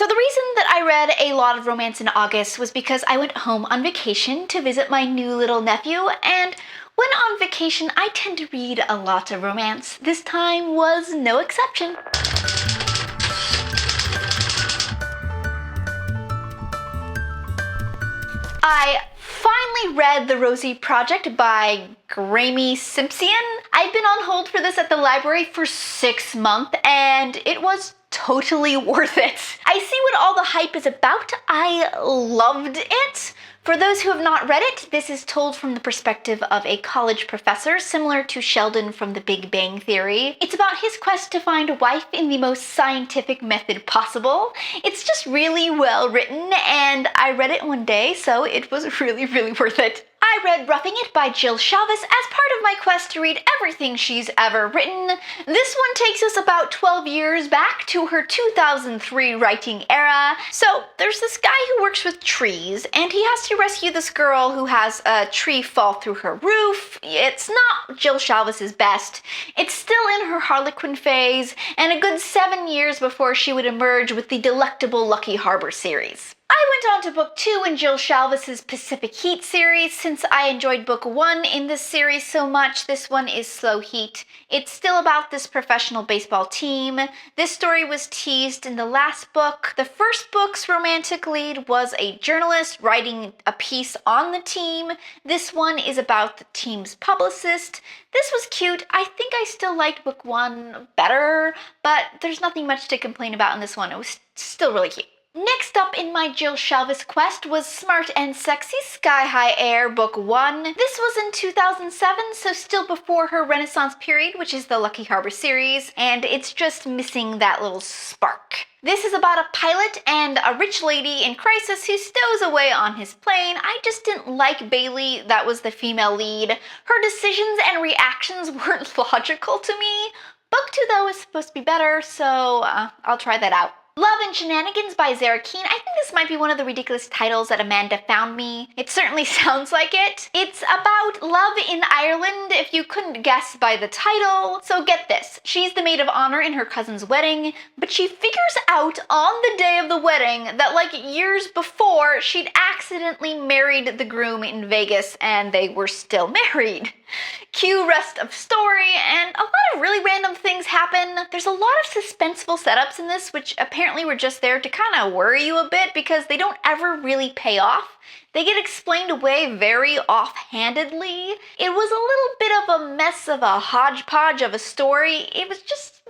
So the reason that I read a lot of romance in August was because I went home on vacation to visit my new little nephew, and when on vacation I tend to read a lot of romance. This time was no exception. I finally read The Rosie Project by Graeme Simsion. I've been on hold for this at the library for 6 months, and it was totally worth it. I see what all the hype is about. I loved it. For those who have not read it, this is told from the perspective of a college professor, similar to Sheldon from The Big Bang Theory. It's about his quest to find a wife in the most scientific method possible. It's just really well written, and I read it one day, so it was really, really worth it. I read Ruffing It by Jill Chalvis as part of my quest to read everything she's ever written. This one takes us about 12 years back to her 2003 writing era. So there's this guy who works with trees, and he has to rescue this girl who has a tree fall through her roof. It's not Jill Chalvis's best. It's still in her Harlequin phase, and a good 7 years before she would emerge with the delectable Lucky Harbor series. I went on to book 2 in Jill Chalvis's Pacific Heat series. Since I enjoyed book 1 in this series so much, this one is Slow Heat. It's still about this professional baseball team. This story was teased in the last book. The first book's romantic lead was a journalist writing a piece on the team. This one is about the team's publicist. This was cute. I think I still liked book 1 better, but there's nothing much to complain about in this one. It was still really cute. Next up in my Jill Chalvis quest was Smart and Sexy Sky High Air Book 1. This was in 2007, so still before her Renaissance period, which is the Lucky Harbor series, and it's just missing that little spark. This is about a pilot and a rich lady in crisis who stows away on his plane. I just didn't like Bailey, that was the female lead. Her decisions and reactions weren't logical to me. Book 2 though is supposed to be better, so I'll try that out. Love and Shenanigans by Zara Keene. I think this might be one of the ridiculous titles that Amanda found me. It certainly sounds like it. It's about love in Ireland, if you couldn't guess by the title. So get this, she's the maid of honor in her cousin's wedding, but she figures out on the day of the wedding that like years before, she'd accidentally married the groom in Vegas and they were still married. Cue rest of story, and a lot of really random things happen. There's a lot of suspenseful setups in this, which apparently were just there to kind of worry you a bit because they don't ever really pay off. They get explained away very offhandedly. It was a little bit of a mess of a hodgepodge of a story. It was just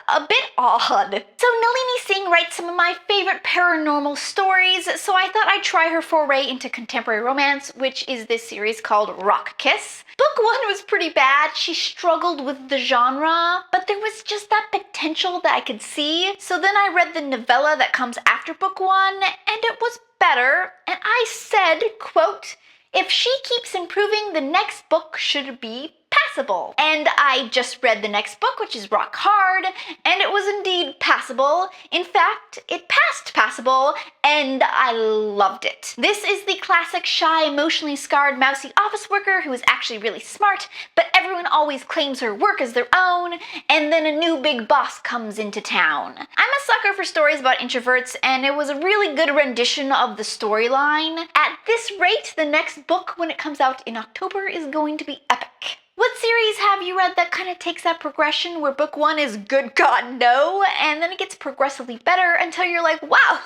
a bit odd. So Nalini Singh writes some of my favorite paranormal stories, so I thought I'd try her foray into contemporary romance, which is this series called Rock Kiss. Book 1 was pretty bad. She struggled with the genre, but there was just that potential that I could see. So then I read the novella that comes after book 1, and it was better, and I said, quote, "If she keeps improving, the next book should be passable." And I just read the next book, which is Rock Hard, and it was indeed passable. In fact, it passed passable, and I loved it. This is the classic shy, emotionally scarred, mousy office worker who is actually really smart, but everyone always claims her work as their own, and then a new big boss comes into town. I'm a sucker for stories about introverts, and it was a really good rendition of the storyline. At this rate, the next book, when it comes out in October, is going to be epic. What series have you read that kind of takes that progression where book 1 is good God no, and then it gets progressively better until you're like, wow,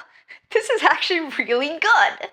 this is actually really good?